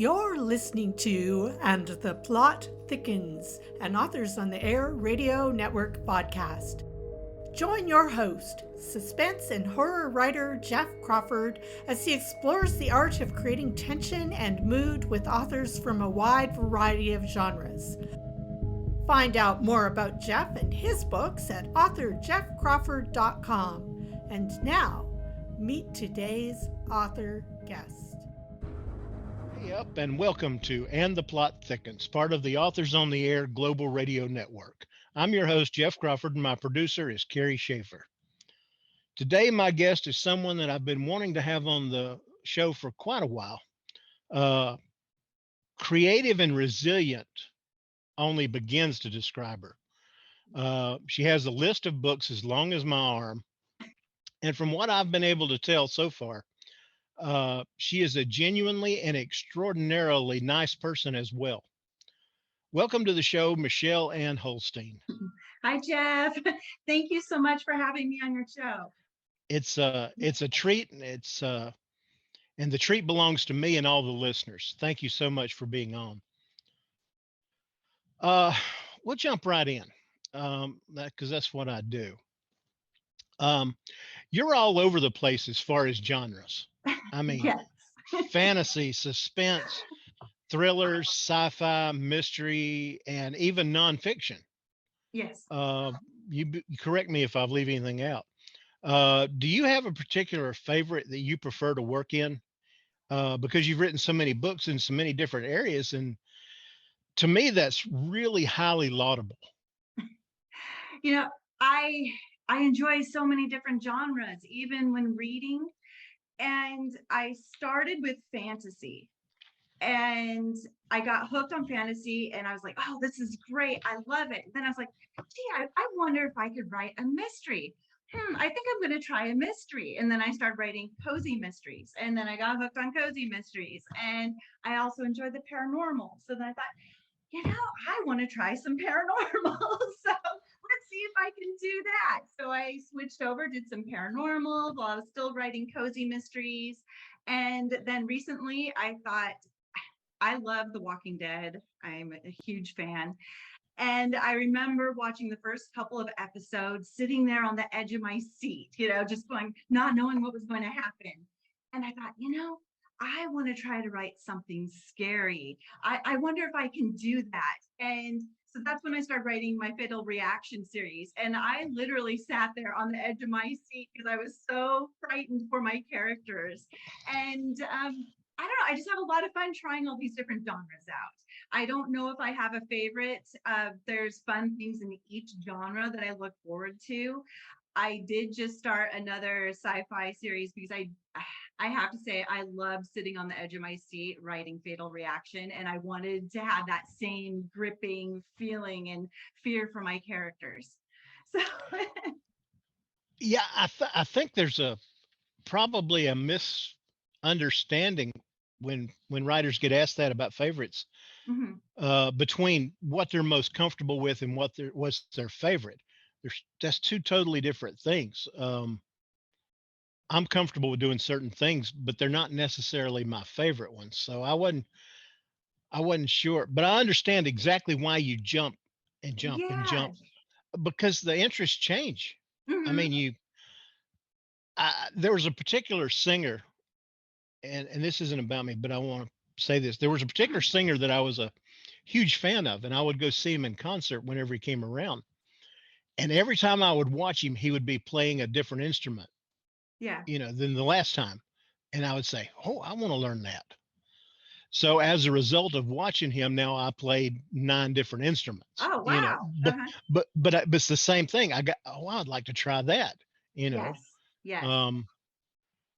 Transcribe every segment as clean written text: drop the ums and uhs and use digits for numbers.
You're listening to And the Plot Thickens, an Authors on the Air Radio Network podcast. Join your host, suspense and horror writer Jeff Crawford, as he explores the art of creating tension and mood with authors from a wide variety of genres. Find out more about Jeff and his books at authorjeffcrawford.com. And now, meet today's author guest. Yep, and welcome to And the Plot Thickens, part of the Authors on the Air Global Radio Network. I'm your host, Jeff Crawford, and my producer is Carrie Schaefer. Today, my guest is someone that I've been wanting to have on the show for quite a while. Creative and resilient only begins to describe her. She has a list of books as long as my arm, and from what I've been able to tell so far, she is a genuinely and extraordinarily nice person as well. Welcome to the show, Michelle Ann Hollstein. Hi, Jeff. Thank you so much for having me on your show. It's a treat, and and the treat belongs to me and all the listeners. Thank you so much for being on. We'll jump right in, because that's what I do. You're all over the place as far as genres. I mean, Yes. fantasy, suspense, thrillers, sci-fi, mystery, and even nonfiction. Yes. You correct me if I leave anything out. Do you have a particular favorite that you prefer to work in? Because you've written so many books in so many different areas, and to me, that's really highly laudable. You know, I enjoy so many different genres, even when reading. And I started with fantasy, and I got hooked on fantasy, and I was like, oh, this is great. I love it. Then I was like, gee, I wonder if I could write a mystery. I think I'm going to try a mystery. And then I started writing cozy mysteries, and then I got hooked on cozy mysteries. And I also enjoy the paranormal. So then I thought, I want to try some paranormal. So let's see if I can do that. So I switched over, did some paranormal while I was still writing cozy mysteries. And then recently I thought, I love The Walking Dead. I'm a huge fan. And I remember watching the first couple of episodes, sitting there on the edge of my seat, just going, not knowing what was going to happen. And I thought, I want to try to write something scary. I wonder if I can do that. And so that's when I started writing my Fatal Reaction series. And I literally sat there on the edge of my seat because I was so frightened for my characters. And I don't know, I just have a lot of fun trying all these different genres out. I don't know if I have a favorite. There's fun things in each genre that I look forward to. I did just start another sci-fi series because I have to say I love sitting on the edge of my seat writing Fatal Reaction, and I wanted to have that same gripping feeling and fear for my characters. So Yeah, I think there's probably a misunderstanding when writers get asked that about favorites, between what they're most comfortable with and what's their favorite. That's two totally different things. I'm comfortable with doing certain things, but they're not necessarily my favorite ones. So I wasn't sure, but I understand exactly why you jump and jump and jump, because the interests change. I mean, there was a particular singer, and this isn't about me, but I want to say this. There was a particular singer that I was a huge fan of, and I would go see him in concert whenever he came around. And every time I would watch him, he would be playing a different instrument, than the last time. And I would say, oh, I want to learn that. So as a result of watching him, now I played 9 different instruments. Oh, wow. But it's the same thing. I'd like to try that, Yes.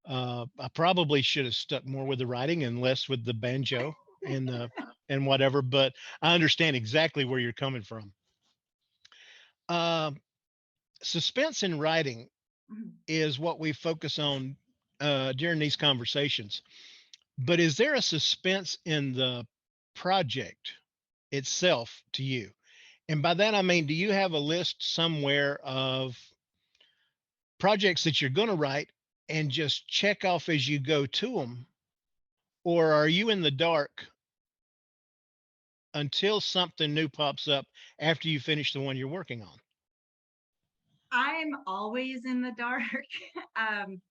I probably should have stuck more with the writing and less with the banjo and and whatever, but I understand exactly where you're coming from. Suspense in writing is what we focus on during these conversations. But is there a suspense in the project itself to you? And by that, I mean, do you have a list somewhere of projects that you're going to write and just check off as you go to them? Or are you in the dark until something new pops up after you finish the one you're working on? I'm always in the dark. um,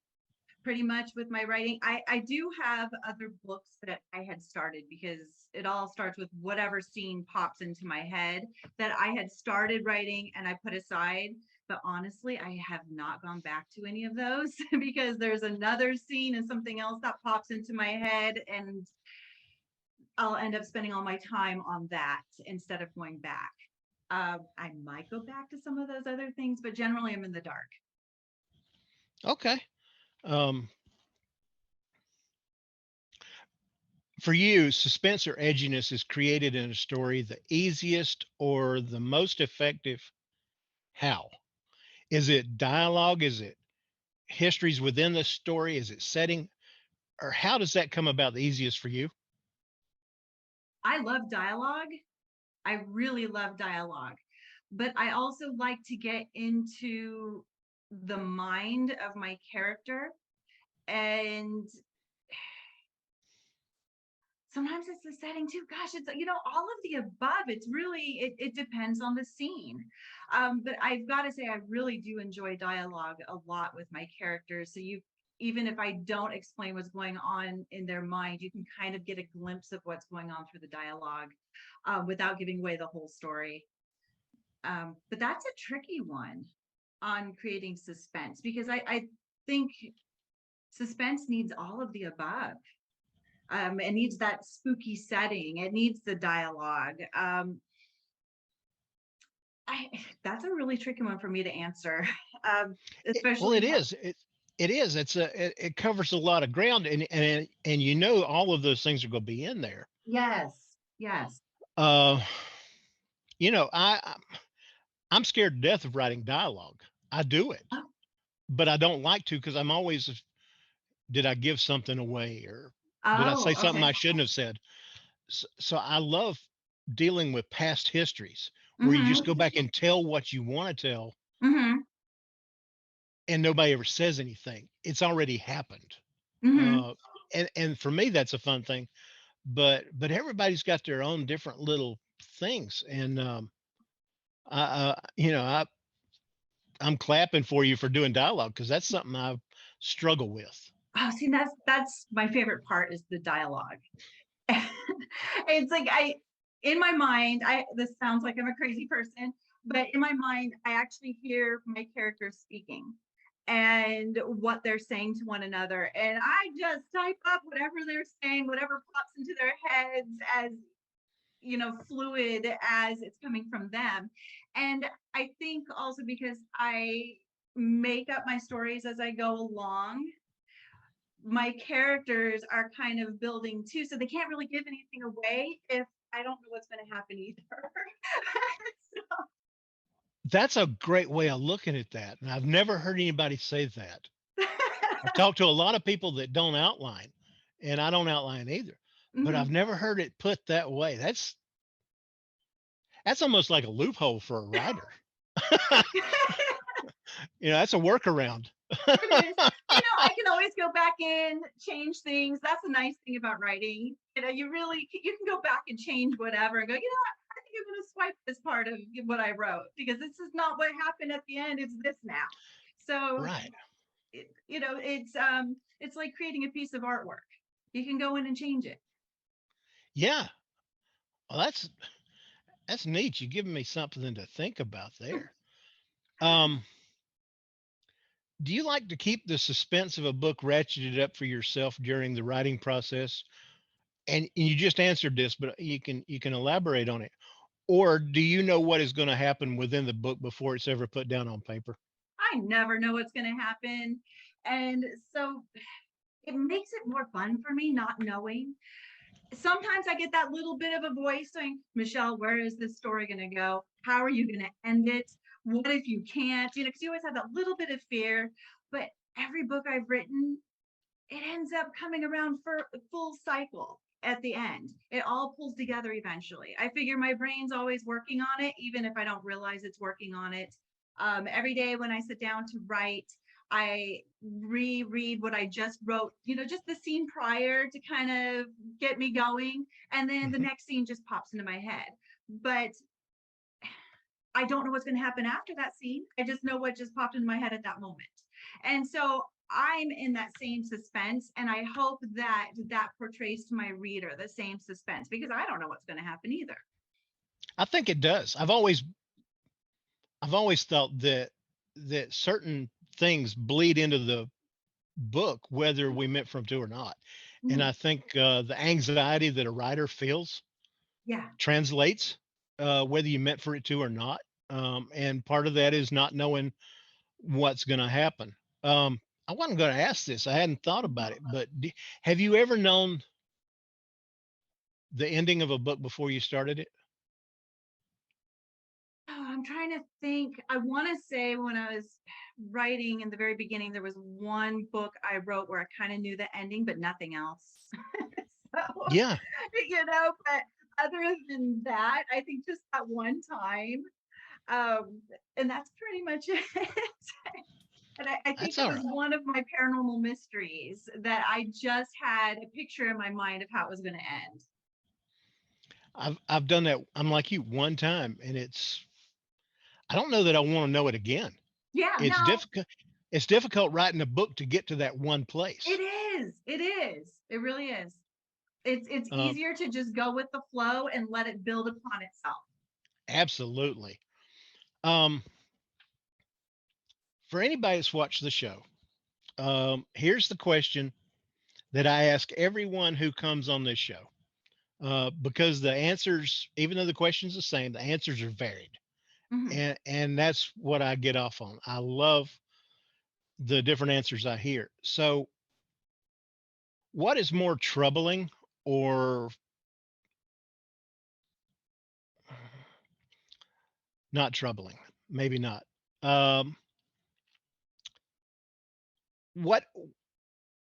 Pretty much with my writing. I do have other books that I had started, because it all starts with whatever scene pops into my head that I had started writing and I put aside. But honestly, I have not gone back to any of those because there's another scene and something else that pops into my head, and I'll end up spending all my time on that instead of going back. I might go back to some of those other things, but generally I'm in the dark. Okay. For you, suspense or edginess is created in a story the easiest or the most effective. How? Is it dialogue? Is it histories within the story? Is it setting? Or how does that come about the easiest for you? I love dialogue. I really love dialogue, but I also like to get into the mind of my character. And sometimes it's the setting too. Gosh, it's, all of the above. It's really, it depends on the scene. But I've got to say, I really do enjoy dialogue a lot with my characters. So even if I don't explain what's going on in their mind, you can kind of get a glimpse of what's going on through the dialogue, without giving away the whole story. But that's a tricky one on creating suspense, because I think suspense needs all of the above. It needs that spooky setting. It needs the dialogue. That's a really tricky one for me to answer, Well, it especially. is. It is. It covers a lot of ground, and all of those things are going to be in there. Yes, yes. Uh, I'm scared to death of writing dialogue. I do it, Oh, but I don't like to because I'm always, did I give something away, or did I say something okay. I shouldn't have said? So I love dealing with past histories where you just Mm-hmm. go back and tell what you want to tell, Mm-hmm. and nobody ever says anything. It's already happened. Mm-hmm. Uh, and for me, that's a fun thing. But everybody's got their own different little things, and I, I'm clapping for you for doing dialogue because that's something I struggle with. Oh, see, that's my favorite part, is the dialogue. It's like in my mind, this sounds like I'm a crazy person, but in my mind, I actually hear my characters speaking and what they're saying to one another. And I just type up whatever they're saying, whatever pops into their heads, as fluid as it's coming from them. And I think also because I make up my stories as I go along, my characters are kind of building too, so they can't really give anything away if I don't know what's going to happen either. That's a great way of looking at that, and I've never heard anybody say that. I've talked to a lot of people that don't outline, and I don't outline either, but I've Mhm. never heard it put that way. That's almost like a loophole for a writer. That's a workaround. It is. I can always go back in, change things. That's the nice thing about writing. You can go back and change whatever and go, I think I'm going to swipe this part of what I wrote, because this is not what happened at the end. It's this now. So, Right. it's like creating a piece of artwork. You can go in and change it. Yeah. Well, that's neat. You're giving me something to think about there. Um, do you like to keep the suspense of a book ratcheted up for yourself during the writing process? And you just answered this, but you can elaborate on it. Or do you know what is going to happen within the book before it's ever put down on paper? I never know what's going to happen. And so it makes it more fun for me not knowing. Sometimes I get that little bit of a voice saying, Michelle, where is this story going to go? How are you going to end it? What if you can't? Because you always have that little bit of fear. But every book I've written, it ends up coming around for a full cycle at the end. It all pulls together eventually. I figure my brain's always working on it, even if I don't realize it's working on it. Every day when I sit down to write, I reread what I just wrote, just the scene prior to kind of get me going. And then the next scene just pops into my head. But I don't know what's going to happen after that scene. I just know what just popped into my head at that moment. And so I'm in that same suspense, and I hope that that portrays to my reader the same suspense, because I don't know what's going to happen either. I think it does. I've always thought that certain things bleed into the book, whether we meant for them to or not. And I think the anxiety that a writer feels translates, whether you meant for it to or not. And part of that is not knowing what's going to happen. I wasn't going to ask this. I hadn't thought about it, but have you ever known the ending of a book before you started it? Oh, I'm trying to think. I want to say when I was writing in the very beginning, there was one book I wrote where I kind of knew the ending, but nothing else. So, Yeah. But other than that, I think just that one time. And that's pretty much it. And I think it was one of my paranormal mysteries that I just had a picture in my mind of how it was going to end. I've done that. I'm like you one time, and I don't know that I want to know it again. Yeah, it's difficult. It's difficult writing a book to get to that one place. It is. It really is. It's easier to just go with the flow and let it build upon itself. Absolutely. For anybody that's watched the show, here's the question that I ask everyone who comes on this show, because the answers, even though the question's the same, the answers are varied. And that's what I get off on. I love the different answers I hear. So what is more troubling, or not troubling? Maybe not.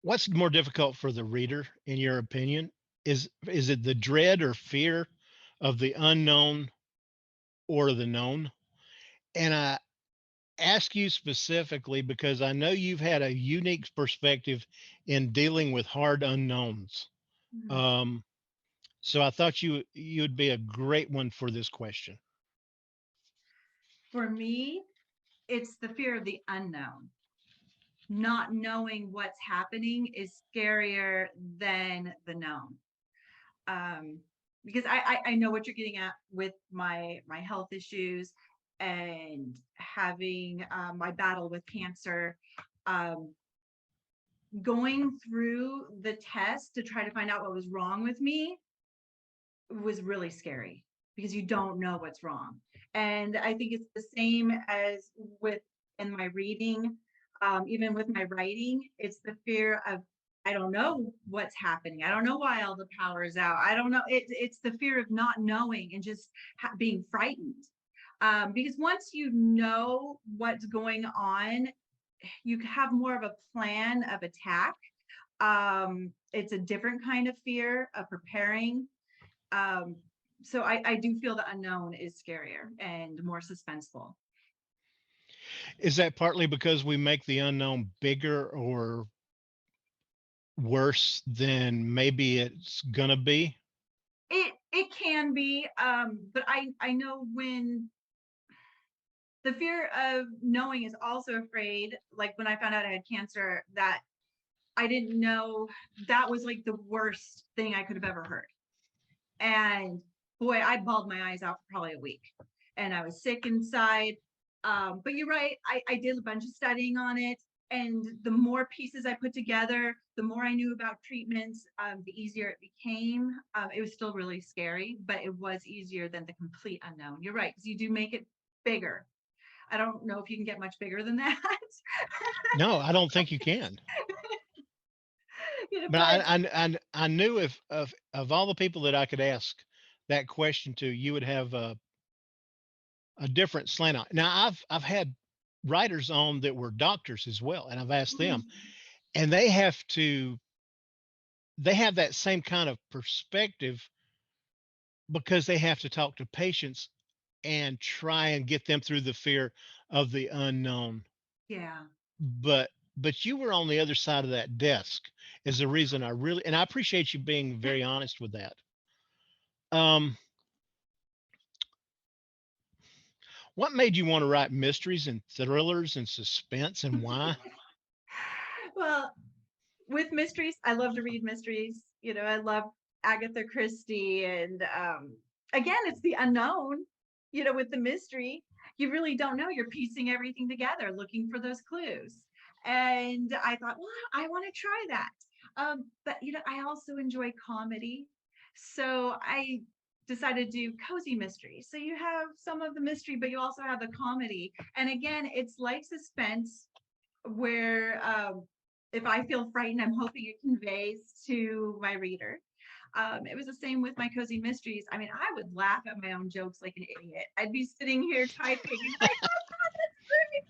What's more difficult for the reader, in your opinion? Is it the dread or fear of the unknown or the known? And I ask you specifically because I know you've had a unique perspective in dealing with hard unknowns. So I thought you'd be a great one for this question. For me, it's the fear of the unknown. Not knowing what's happening is scarier than the known. Because I know what you're getting at with my health issues and having my battle with cancer. Going through the test to try to find out what was wrong with me was really scary, because you don't know what's wrong. And I think it's the same as with in my reading, even with my writing. It's the fear of, I don't know what's happening. I don't know why all the power is out. I don't know. It's the fear of not knowing and just being frightened. Because once you know what's going on, you have more of a plan of attack. It's a different kind of fear of preparing. So I do feel the unknown is scarier and more suspenseful. Is that partly because we make the unknown bigger or worse than maybe it's gonna be? It can be, but I know when the fear of knowing is also afraid. Like when I found out I had cancer, that I didn't know, that was like the worst thing I could have ever heard. And boy, I bawled my eyes out for probably a week, and I was sick inside. But you're right. I did a bunch of studying on it. And the more pieces I put together, the more I knew about treatments, the easier it became. It was still really scary, but it was easier than the complete unknown. You're right, because you do make it bigger. I don't know if you can get much bigger than that. No, I don't think you can. But I knew if of all the people that I could ask that question to, you would have a different slant on. Now I've had writers on that were doctors as well, and I've asked them, and they have that same kind of perspective, because they have to talk to patients and try and get them through the fear of the unknown. Yeah. But but you were on the other side of that desk is the reason and I appreciate you being very honest with that. Um, what made you want to write mysteries and thrillers and suspense, and why? Well, with mysteries, I love to read mysteries. I love Agatha Christie, and again, it's the unknown. With the mystery, you really don't know. You're piecing everything together, looking for those clues. And I thought, well, I want to try that. But I also enjoy comedy, so I decided to do cozy mystery. So you have some of the mystery, but you also have the comedy. And again, it's like suspense, where if I feel frightened, I'm hoping it conveys to my reader. It was the same with my cozy mysteries. I mean, I would laugh at my own jokes like an idiot. I'd be sitting here typing and like, oh God, that's great.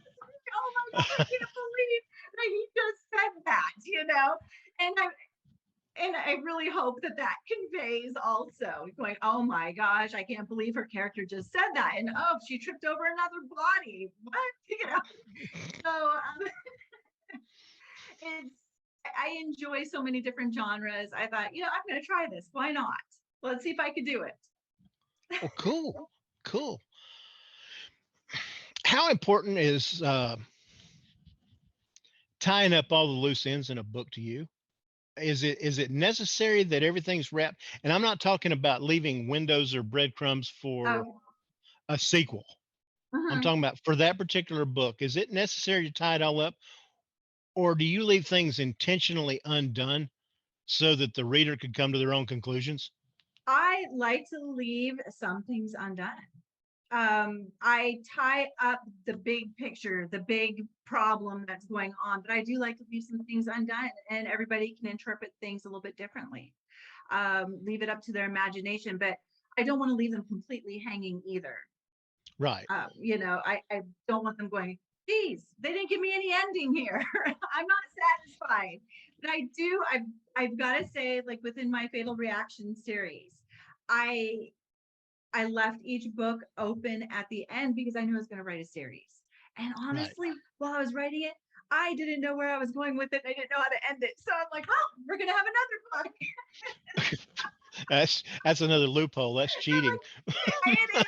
Oh my God, I can't believe that he just said that. And I really hope that conveys also, going, oh my gosh, I can't believe her character just said that. And oh, she tripped over another body. What? So it's I enjoy so many different genres. I thought, I'm going to try this. Why not? Let's see if I could do it. Oh, cool. How important is tying up all the loose ends in a book to you? Is it necessary that everything's wrapped? And I'm not talking about leaving windows or breadcrumbs for Oh, a sequel. I'm talking about for that particular book. Is it necessary to tie it all up, or do you leave things intentionally undone so that the reader could come to their own conclusions? I like to leave some things undone. I tie up the big picture, the big problem that's going on, but I do like to leave some things undone, and everybody can interpret things a little bit differently. Leave it up to their imagination, but I don't want to leave them completely hanging either. Right. I don't want them going, geez, they didn't give me any ending here. I'm not satisfied. But I've got to say, like within my Fatal Reaction series, I left each book open at the end because I knew I was going to write a series. And Right. honestly, while I was writing it, I didn't know where I was going with it. I didn't know how to end it. So I'm like, well, we're going to have another book. That's another loophole. That's cheating. It is.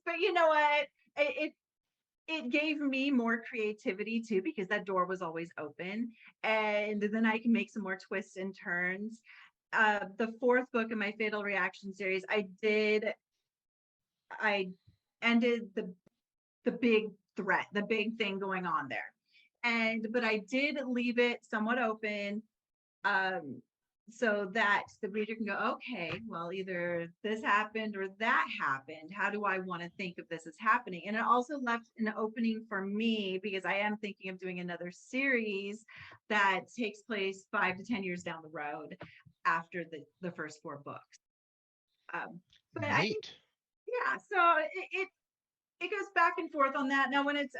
But you know what? It gave me more creativity too, because that door was always open. And then I can make some more twists and turns. The fourth book in my Fatal Reaction series, I ended the big threat, the big thing going on there. But I did leave it somewhat open, so that the reader can go, okay, well, either this happened or that happened. How do I want to think of this as happening? And it also left an opening for me, because I am thinking of doing another series that takes place 5 to 10 years down the road after the first 4 books. But I think, Neat. yeah, so it goes back and forth on that. Now, when it's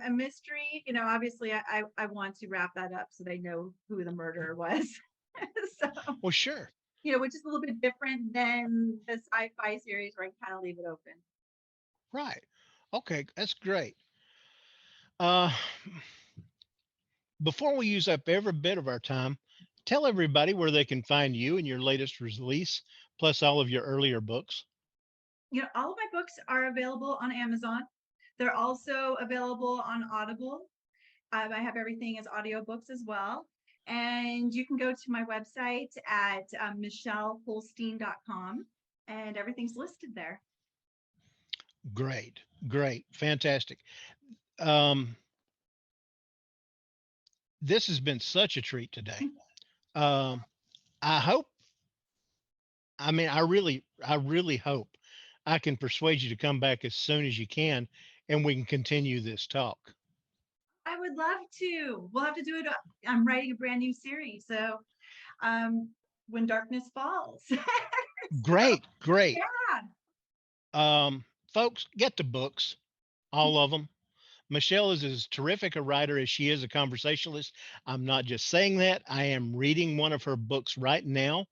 a mystery, obviously I want to wrap that up so they know who the murderer was. So, Well, sure. which is a little bit different than the sci-fi series where I kind of leave it open. Right. Okay, that's great. Uh, before we use up every bit of our time, tell everybody where they can find you and your latest release, plus all of your earlier books. All of my books are available on Amazon. They're also available on Audible. I have everything as audiobooks as well. And you can go to my website at michellehollstein.com, and everything's listed there. Great, fantastic. Um, this has been such a treat today. Um, I hope, I really hope I can persuade you to come back as soon as you can and we can continue this talk. I would love to. We'll have to do it. I'm writing a brand new series. So When Darkness Falls. Great. Yeah. Folks, get the books, all of them. Michelle is as terrific a writer as she is a conversationalist. I'm not just saying that. I am reading one of her books right now.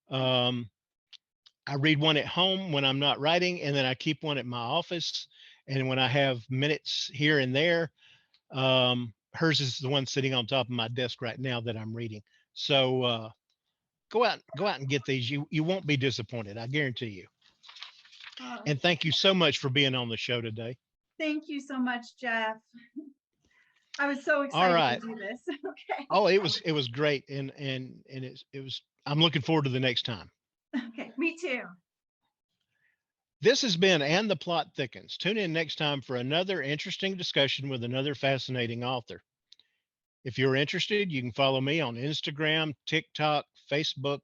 I read one at home when I'm not writing, and then I keep one at my office. And when I have minutes here and there, hers is the one sitting on top of my desk right now that I'm reading. So go out and get these. You won't be disappointed, I guarantee you. And thank you so much for being on the show today. Thank you so much, Jeff. I was so excited to do this. Okay. Oh, it was great, and it was. I'm looking forward to the next time. Okay, me too. This has been And the Plot Thickens. Tune in next time for another interesting discussion with another fascinating author. If you're interested, you can follow me on Instagram, TikTok, Facebook,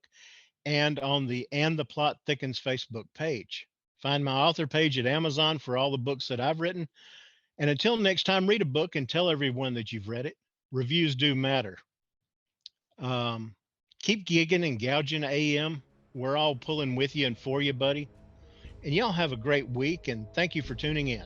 and on the And the Plot Thickens Facebook page. Find my author page at Amazon for all the books that I've written. And until next time, read a book and tell everyone that you've read it. Reviews do matter. Keep gigging and gouging, AM. We're all pulling with you and for you, buddy. And y'all have a great week, and thank you for tuning in.